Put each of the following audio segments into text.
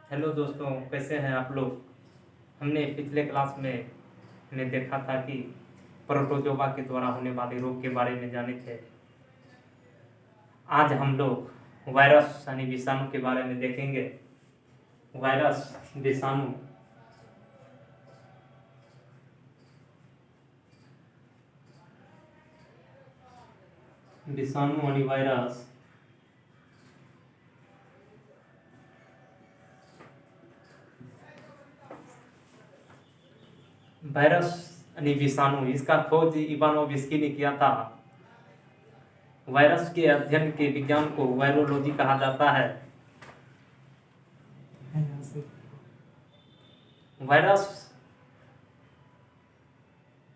Hello दोस्तों, कैसे हैं आप लोग। हमने पिछले क्लास में देखा था कि प्रोटोजोआ के द्वारा होने वाले रोग के बारे में जाने थे। आज हम लोग वायरस यानी विषाणु के बारे में देखेंगे। वायरस, विषाणु विषाणु यानी वायरस वायरस यानी विषाणु, इसका खोज इवानोविस्की ने किया था। वायरस के अध्ययन के विज्ञान को वायरोलॉजी कहा जाता है। वायरस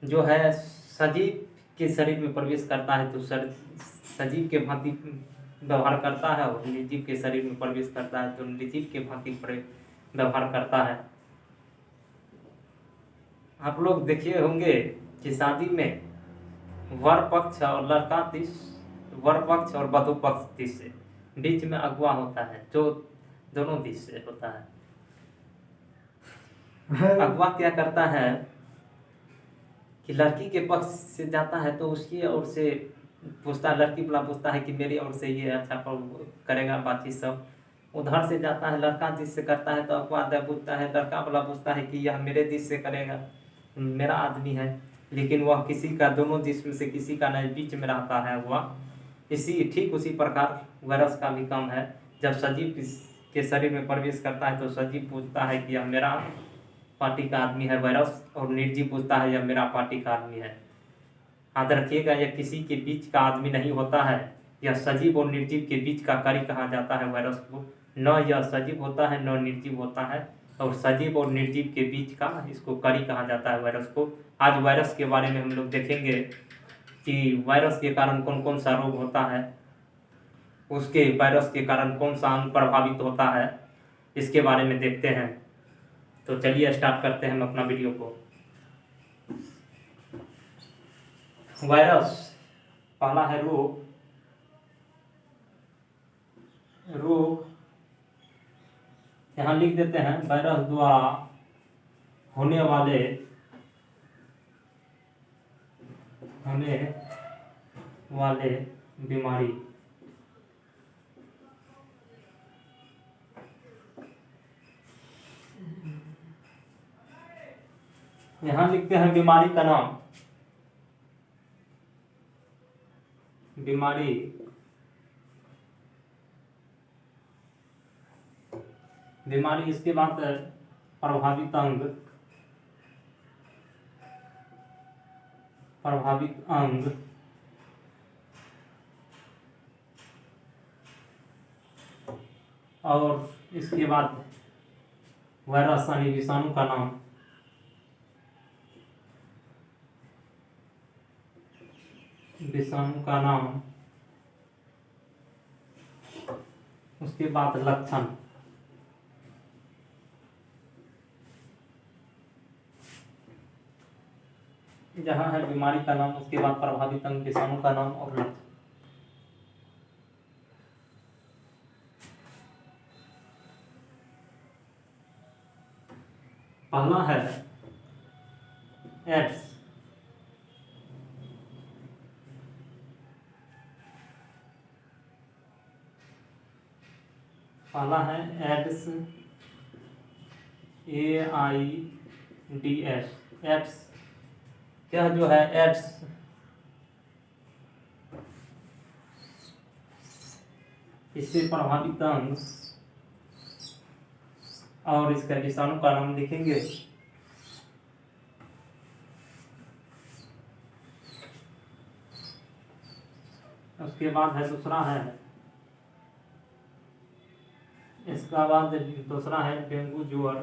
जो है सजीव के शरीर में प्रवेश करता है तो सजीव के भांति व्यवहार करता है, और निर्जीव के शरीर में प्रवेश करता है तो निर्जीव के भांति व्यवहार करता है। आप लोग देखे होंगे कि शादी में वर पक्ष और वर पक्ष और वधु पक्ष दिश से बीच में अगुवा होता है, जो दोनों दिश से होता है। अगुवा क्या करता है कि लड़की के पक्ष से जाता है तो उसकी ओर से पूछता है, लड़की वाला पूछता है कि मेरी ओर से ये अच्छा करेगा, बातचीत सब। उधर से जाता है लड़का दिश से करता है तो अगुवा पूछता है, लड़का वाला पूछता है कि यह मेरे दिश से करेगा, मेरा आदमी है, लेकिन वह किसी का दोनों दिश में से किसी का नहीं, बीच में रहता है वह। ठीक उसी प्रकार वायरस का भी काम है। जब सजीव के शरीर में प्रवेश करता है तो सजीव पूछता है कि यह मेरा पार्टी का आदमी है वायरस, और निर्जीव पूछता है यह मेरा पार्टी का आदमी है। याद रखिएगा, यह किसी के बीच का आदमी नहीं होता है, यह सजीव और निर्जीव के बीच का कार्य कहा जाता है वायरस को। न यह सजीव होता है न निर्जीव होता है, और सजीव और निर्जीव के बीच का इसको कड़ी कहा जाता है वायरस को। आज वायरस के बारे में हम लोग देखेंगे कि वायरस के कारण कौन कौन सा रोग होता है, उसके वायरस के कारण कौन सा अंग प्रभावित होता है, इसके बारे में देखते हैं। तो चलिए स्टार्ट करते हैं हम अपना वीडियो को। वायरस, पहला है रोग। यहाँ लिख देते हैं, वायरस द्वारा होने वाले बीमारी। यहाँ लिखते हैं बीमारी का नाम। बीमारी इसके बाद प्रभावित अंग और इसके बाद वायरस यानी विषाणु का नाम। उसके बाद लक्षण। जहाँ है बीमारी का नाम, उसके बाद प्रभावित अंग, विषाणु का नाम और लक्षण। पहला है एड्स। पहला है एड्स, AIDS। एड्स यह जो है एड्स इससे प्रभावित अंग और इसका विषाणु का नाम लिखेंगे। उसके बाद है दूसरा है, इसका बाद दूसरा है डेंगू ज्वर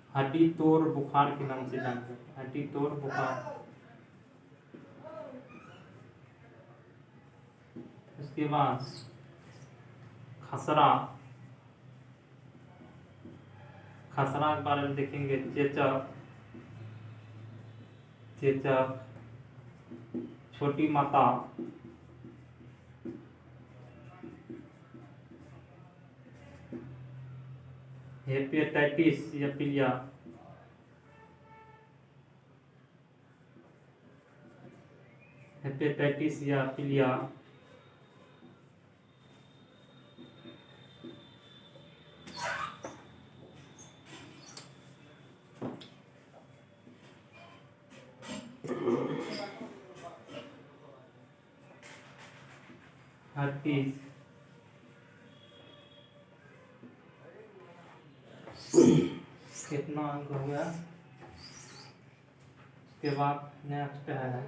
हड्डी तोड़ बुखार के नाम से जानते हैं, हड्डी तोड़ बुखार। उसके बाद खसरा के बारे में देखेंगे। चेचक, छोटी माता हेपेटाइटिस या पीलिया हेपेटाइटिस या पीलिया हर्पीज कितना अंक हो गया। उसके बाद नेक्स्ट है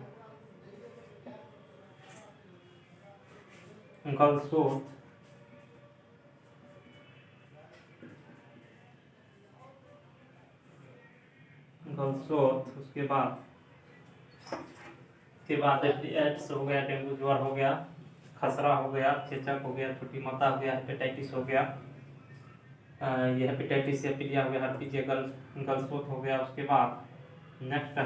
गलसोत गलसोत उसके बाद एड्स हो गया, डेंगू ज्वर हो गया, खसरा हो गया, चेचक हो गया, छोटी माता हो गया, हेपेटाइटिस हो गया, ये हेपेटाइटिस या पीलिया हो गया, हर्पीज या गलसोत हो गया। उसके बाद नेक्स्ट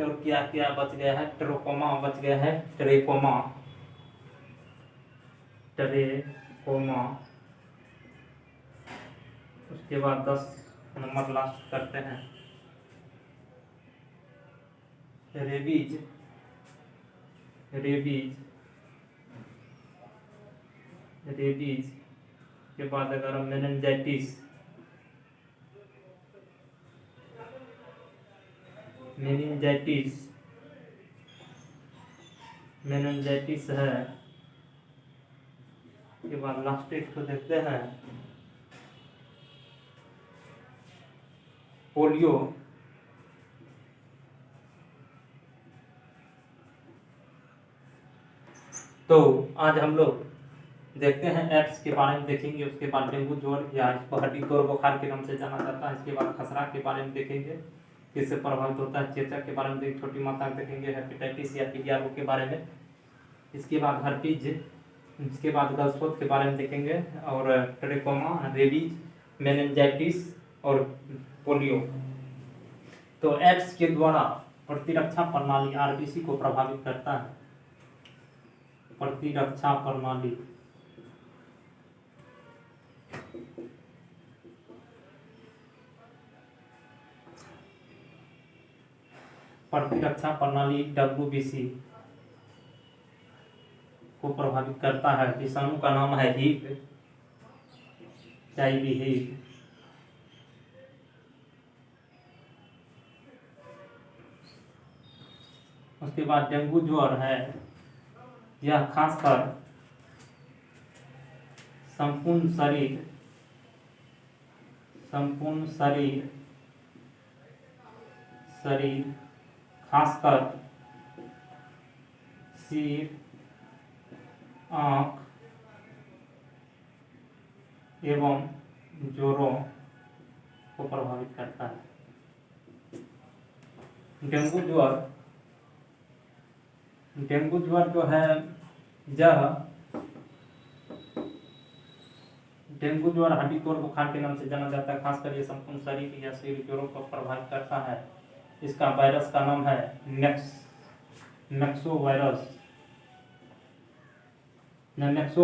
और क्या क्या बच गया है, ट्रोकोमा बच गया है, ट्रेकोमा उसके बाद 10 नंबर लास्ट करते हैं रेबीज के बाद अगर मेनिंजाइटिस है। के बाद लास्ट एक तो देखते हैं पोलियो। तो आज हम लोग देखते हैं एड्स के बारे में देखेंगे, उसके बाद डेंगू ज्वर या इसको हड्डी तोड़ बुखार के नाम से जाना जाता है, इसके बाद खसरा के बारे में देखेंगे किससे प्रभावित होता है, चेचक के बारे में देखेंगे, छोटी माता देखेंगे, हेपेटाइटिस या पीलिया रोग के बारे में, इसके बाद हर्पीज, इसके बाद गलसोत के बारे में देखेंगे, और ट्रेकोमा, रेबीज, मेनिंजाइटिस और पोलियो। तो एड्स के द्वारा प्रतिरक्षा प्रणाली आरबीसी को प्रभावित करता है। प्रतिरक्षा प्रणाली WBC को प्रभावित करता है। विषाणु का नाम है HIV। उसके बाद डेंगू ज्वर है, यह खासकर संपूर्ण शरीर खासकर सिर, आँख एवं जोड़ों को प्रभावित करता है। डेंगू ज्वर जो है, डेंगू ज्वर हड्डी तोड़ बुखार के नाम से जाना जाता है। खासकर ये संपूर्ण शरीर या शरीर जोड़ों को प्रभावित करता है। इसका वायरस का नाम है मैक्सो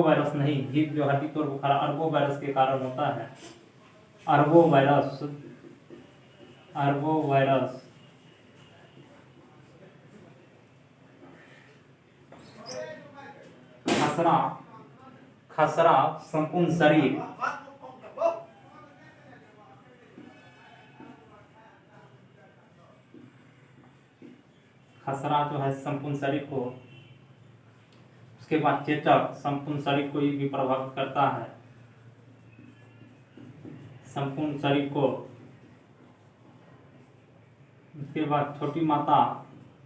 वायरस नहीं, हिप जो हड्डी तोड़ बुखार अरबो वायरस के कारण होता है। अरबो वायरस खसरा संपूर्ण शरीर, खसरा जो है संपूर्ण शरीर को, उसके बाद चेचक संपूर्ण शरीर को भी प्रभावित करता है, संपूर्ण शरीर को। उसके बाद छोटी माता,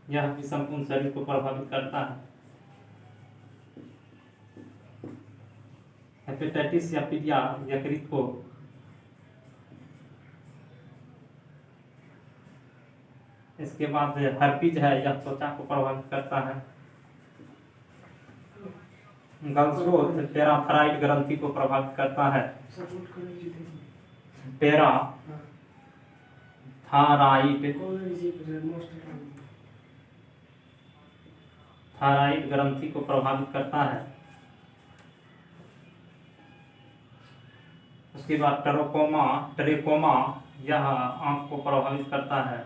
यह भी संपूर्ण शरीर को प्रभावित करता है। हेपेटाइटिस या पीलिया यकृत को, इसके बाद हर्पीज है, यह त्वचा को प्रभावित करता है। गलसोत पैराथायरॉइड ग्रंथि को प्रभावित करता है। पैराथायरॉइड थायराइड ग्रंथि को प्रभावित करता है। उसके बाद ट्रेकोमा यह आंख को प्रभावित करता है।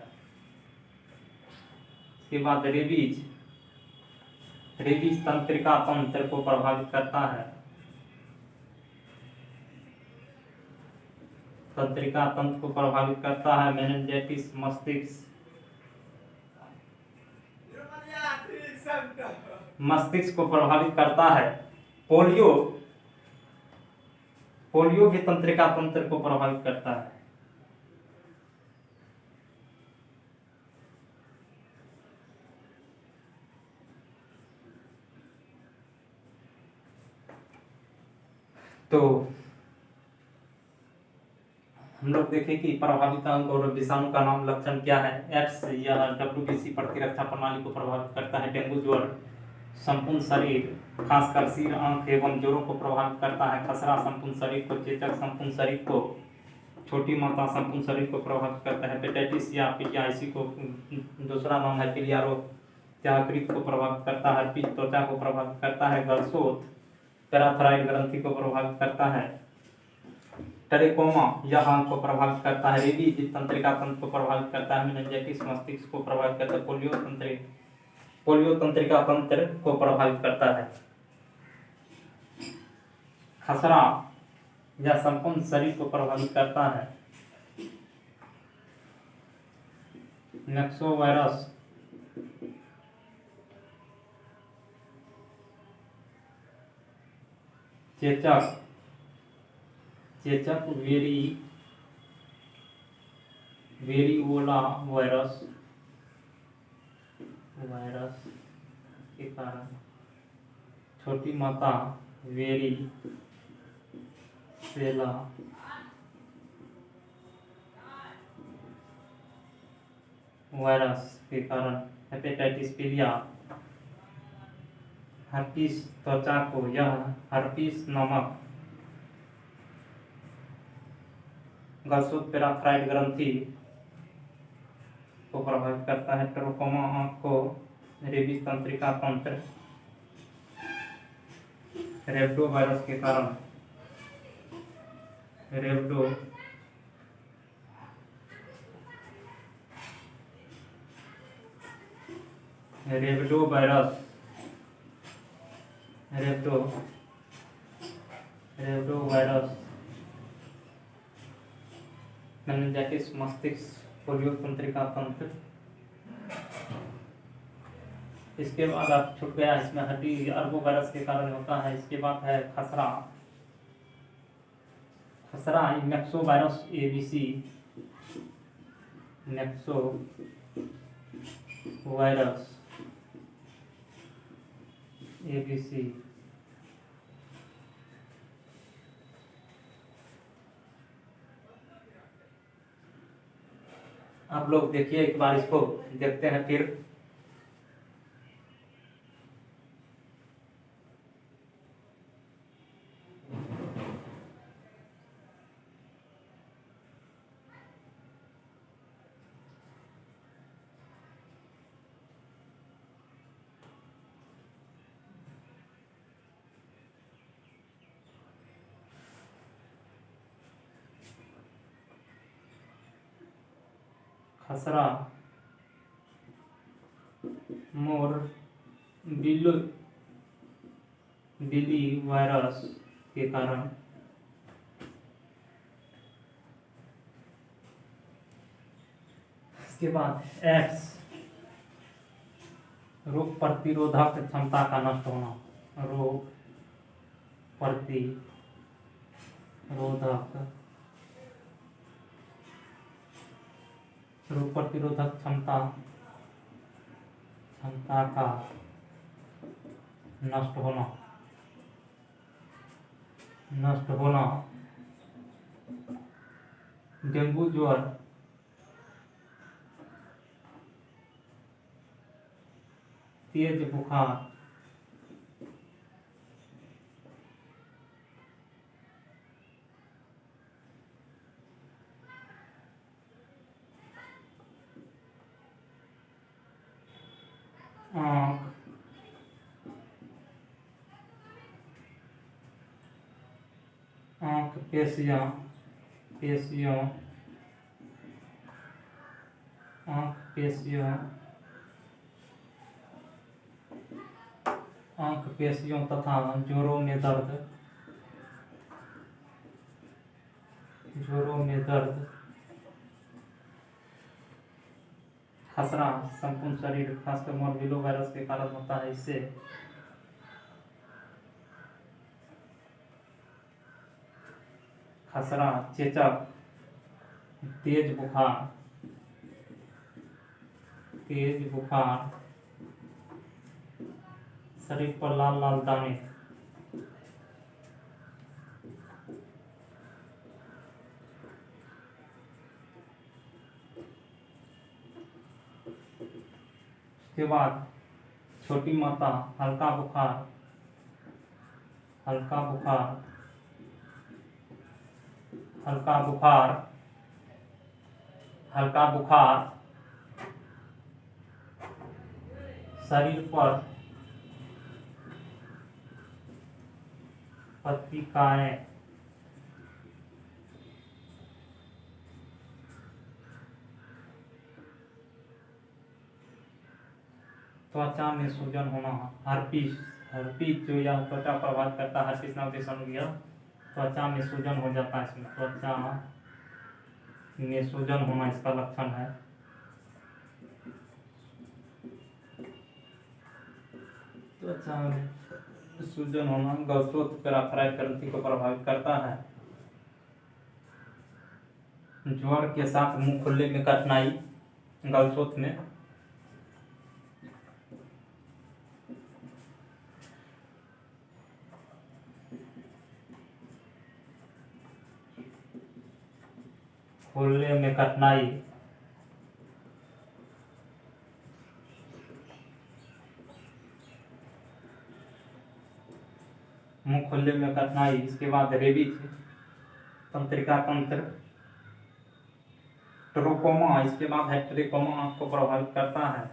उसके बाद रेबीज तंत्रिका तंत्र को प्रभावित करता है। तंत्रिका तंत्र को प्रभावित करता है। मेनिंजाइटिस मस्तिष्क को प्रभावित करता है। पोलियो भी तंत्रिका तंत्र को प्रभावित करता है। तो हम लोग देखें कि प्रभावित अंग और विषाणु का नाम लक्षण क्या है। एक्स या WBC प्रतिरक्षा प्रणाली को प्रभावित करता है। डेंगू ज्वर संपूर्ण शरीर खासकर सिर आंख एवं जोड़ों को प्रभावित करता है। खसरा संपूर्ण शरीर को, चेचक संपूर्ण शरीर को, छोटी माता संपूर्ण शरीर को प्रभावित करता है। हेपेटाइटिस या PIC को दूसरा नाम है पिलियारो त्याकृत को प्रभावित करता है। हर्पीज त्वचा को प्रभावित करता है। गलसोत पैराथायरॉइड ग्रंथि को प्रभावित करता है। ट्रेकोमा यह आंख को प्रभावित करता है। रेबीज तंत्रिका तंत्र को प्रभावित करता है। मेनिंजाइटिस मस्तिष्क को प्रभावित करता है। पोलियो तंत्रिका तंत्र को प्रभावित करता है। खसरा यह संपूर्ण शरीर को प्रभावित करता है। नक्सोवायरस चेचक वेरिओला वायरस के कारण छोटी माता वेरिसेला वायरस के कारण हेपेटाइटिस पिलिया हर्पीस त्वचा को, यह हर्पीस नामक गलसोत पैराथायरॉइड ग्रंथि को प्रभावित करता है। ट्रेकोमा आंख को, रेबीज तंत्रिका तंत्र, रेब्डो वायरस के कारण रेब्डो वायरस मेनिंजाइटिस मस्तिष्क, पोलियो तंत्रिका तंत्र। इसके बाद आप छूट गया, इसमें हड्डी अर्बो वायरस के कारण होता है। इसके बाद है खसरा नेक्सो वायरस ABC आप लोग देखिए एक बार, इसको देखते हैं फिर। खसरा मोर बिली वायरस के कारण इसके बाद एक्स रोग प्रतिरोधक क्षमता का नष्ट होना। रोग प्रतिरोधक क्षमता का नष्ट होना। डेंगू ज्वर तेज बुखार, आँख पेशियों पेशियों पेशियों आंख पेशियों तथा जोड़ों में दर्द खसरा संपूर्ण शरीर खासकर मोरबिलो वायरस के कारण होता है। इससे खसरा, चेचक, तेज बुखार, शरीर पर लाल लाल दाने, उसके बाद छोटी माता, हल्का बुखार, शरीर पर पट्टिकाएं, त्वचा में सूजन होना, हर्पीस जो यह त्वचा प्रभावित करता है, हर्पीस नाम के संज्ञा त्वचा में सूजन हो जाता है। इसमें त्वचा में सूजन होना इसका लक्षण है। त्वचा में सूजन होना गलस्रोत पेराफ्राइट ग्रंथि को प्रभावित करता है। ज्वर के साथ मुंह खुलने में कठिनाई गलस्रोत में, खोलने में कठिनाई, मुंह खोलने में कठिनाई। इसके बाद रेबीज, तंत्रिका तंत्र, ट्रोकोमा, इसके बाद है ट्रिकोमा, आंख को प्रभावित करता है।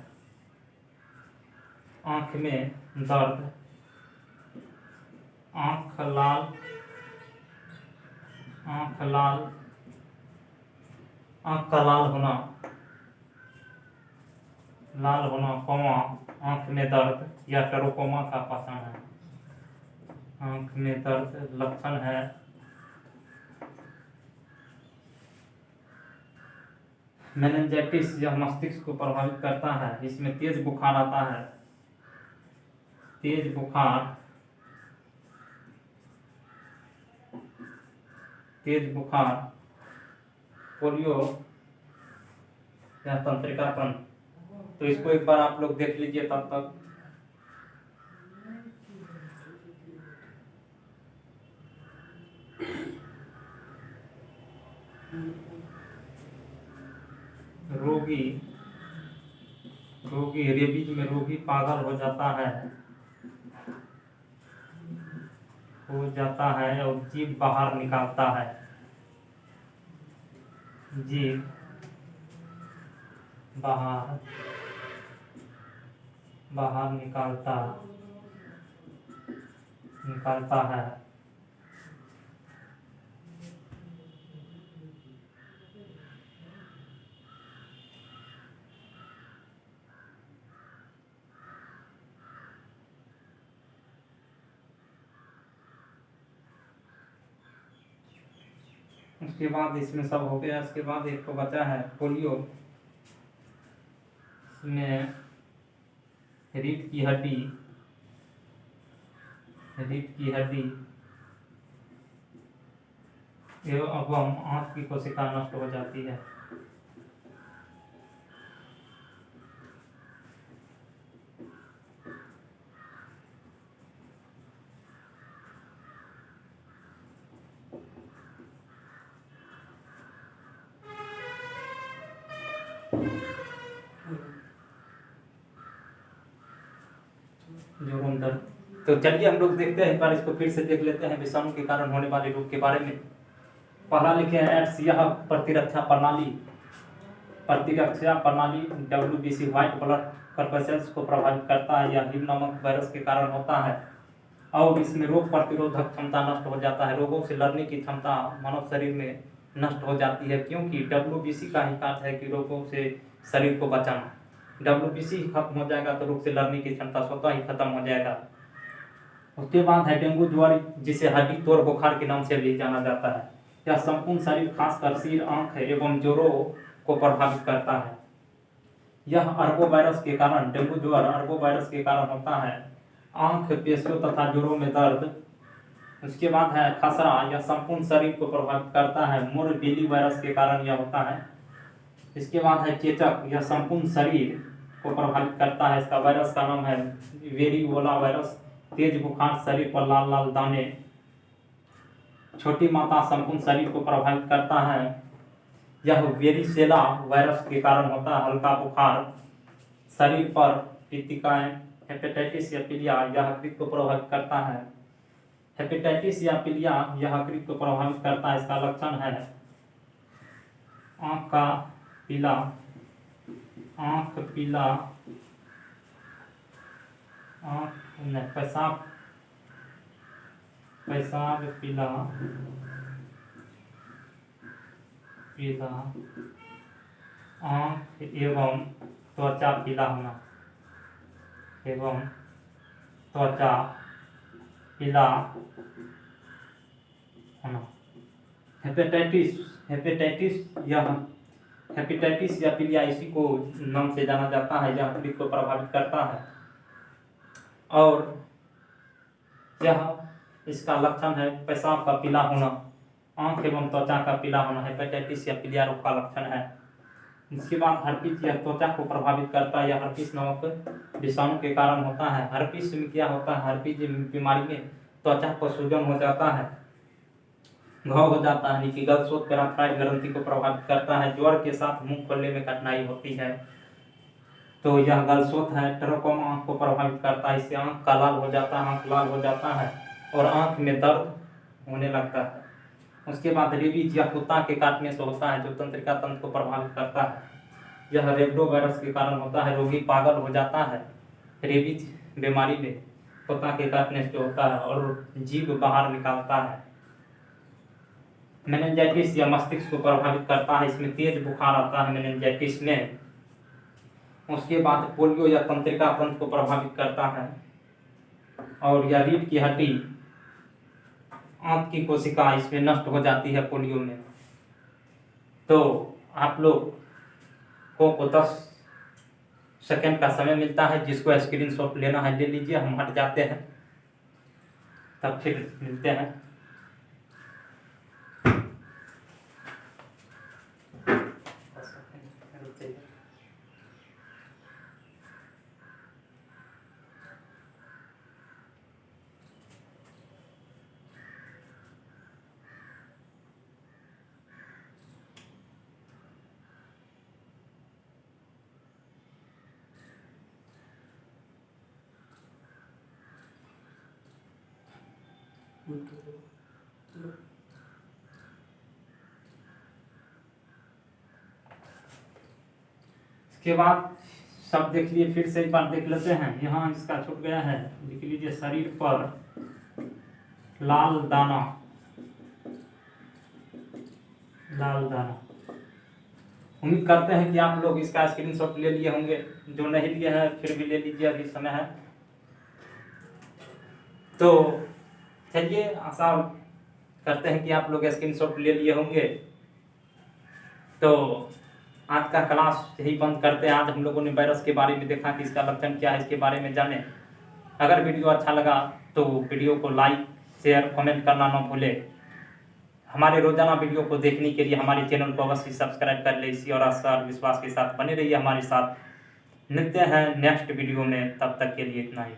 आंख में दर्द, आंख लाल, आंख का लाल होना, कोमा, आंख में दर्द या ट्रोकोमा का पहचान है। आंख में दर्द लक्षण है। मेनिंजाइटिस, यह मस्तिष्क को प्रभावित करता है। इसमें तेज बुखार आता है, तेज बुखार, पोलियो या तंत्रिकापन। तो इसको एक बार आप लोग देख लीजिए। तब तक रोगी रेबीज में रोगी पागल हो जाता है और जीभ बाहर निकालता है। जीभ बाहर निकालता है। उसके बाद इसमें सब हो गया। उसके बाद एक तो बचा है पोलियो। इसमें रीढ़ की हड्डी एवं आंख की कोशिका नष्ट हो जाती है। तो चलिए हम लोग देखते हैं, एक बार इसको फिर से देख लेते हैं विषाणु के कारण होने वाले रोग के बारे में। पहला लिखे हैं एड्स, यह प्रतिरक्षा प्रणाली WBC व्हाइट ब्लड कॉर्पसेल्स को प्रभावित करता है। यह हिब नामक वायरस के कारण होता है। और इसमें रोग प्रतिरोधक क्षमता नष्ट हो जाता है, रोगों से लड़ने की क्षमता मानव शरीर में नष्ट हो जाती है, क्योंकि WBC का ही कार्य है कि रोगों से शरीर को बचाना। WBC खत्म हो जाएगा तो रोग से लड़ने की क्षमता स्वतः ही खत्म हो जाएगा। उसके बाद है डेंगू ज्वर, जिसे हड्डी तोड़ बुखार के नाम से भी जाना जाता है। यह संपूर्ण शरीर खासकर सिर, आंख एवं जोड़ों को प्रभावित करता है। यह अर्बोवायरस के कारण, डेंगू ज्वर अर्बोवायरस के कारण होता है। आंख, पेशियों तथा जोड़ों में दर्द। उसके बाद है खसरा, यह संपूर्ण शरीर को प्रभावित करता है, मोरबेली वायरस के कारण यह होता है। इसके बाद है चेचक, यह संपूर्ण शरीर को प्रभावित करता है, इसका वायरस का नाम है वेरिओला वायरस। तेज बुखार, शरीर पर लाल लाल दाने। छोटी माता, संपूर्ण शरीर को प्रभावित करता है, यह वेरिसेला वायरस के कारण होता है। हल्का बुखार, शरीर पर पित्तिकाएं। हेपेटाइटिस या पीलिया, यह यकृत को प्रभावित करता है। हेपेटाइटिस या पीलिया यह यकृत को प्रभावित करता है, इसका लक्षण है आँख का पीला, आँख पीला, पेशाब पीला, आँख एवं त्वचा पीला होना, एवं त्वचा पीला होना। हेपेटाइटिस या पीलिया इसी को नाम से जाना जाता है, यह यकृत को प्रभावित करता है और यह इसका लक्षण है पेशाब का पीला होना, आंख एवं त्वचा का पीला होना। हेपेटाइटिस या पीलिया रोग का लक्षण है। इसके बाद हर्पीस, यह त्वचा को प्रभावित करता है, यह हर्पीस नामक विषाणु के कारण होता है। हर्पीस में क्या होता है, हर्पीस बीमारी में त्वचा पर सूजन हो जाता है, घाव हो जाता है, नीचे गलसोत पैराथाइड ग्रंथि को प्रभावित करता है। ज्वर के साथ मुंह खोलने में कठिनाई होती है, तो यह गलसोत है। ट्रकोमा आंख को प्रभावित करता है, इससे आंख का लाल हो जाता है, आंख लाल हो जाता है और आंख में दर्द होने लगता है। उसके बाद रेबीज, यह कुत्ता के काटने से होता है, जो तंत्रिका तंत्र को प्रभावित करता है। यह रेबडो वायरस के कारण होता है, रोगी पागल हो जाता है। रेबीज बीमारी में कुत्ता के काटने से होता है और जीभ बाहर निकालता है। मेनिंजाइटिस या मस्तिष्क को प्रभावित करता है, इसमें तेज बुखार आता है मेनिंजाइटिस में। उसके बाद पोलियो या तंत्रिका तंत्र को प्रभावित करता है और यह रीढ़ की हड्डी, आंत की कोशिका इसमें नष्ट हो जाती है पोलियो में। तो आप लोग को 10 सेकेंड का समय मिलता है, जिसको स्क्रीनशॉट लेना है ले लीजिए, हम हट जाते हैं, तब फिर मिलते हैं। इसके बाद सब देख लिए, फिर से एक बार देख लेते हैं। यहाँ इसका छूट गया है, लिख लीजिए शरीर पर लाल दाना, लाल दाना। उम्मीद करते हैं कि आप लोग इसका स्क्रीनशॉट ले लिए होंगे, जो नहीं लिए हैं फिर भी ले लीजिए, अभी समय है। तो चलिए, आशा करते हैं कि आप लोग स्क्रीनशॉट ले लिए होंगे। तो आज का क्लास यही बंद करते हैं। आज हम लोगों ने वायरस के बारे में देखा कि इसका लक्षण क्या है, इसके बारे में जाने। अगर वीडियो अच्छा लगा तो वीडियो को लाइक, शेयर, कमेंट करना ना भूलें। हमारे रोजाना वीडियो को देखने के लिए हमारे चैनल को अवश्य सब्सक्राइब कर ले। इसी और आशा और विश्वास के साथ बने रहिए हमारे साथ। मिलते हैं नेक्स्ट वीडियो में, तब तक के लिए इतना ही।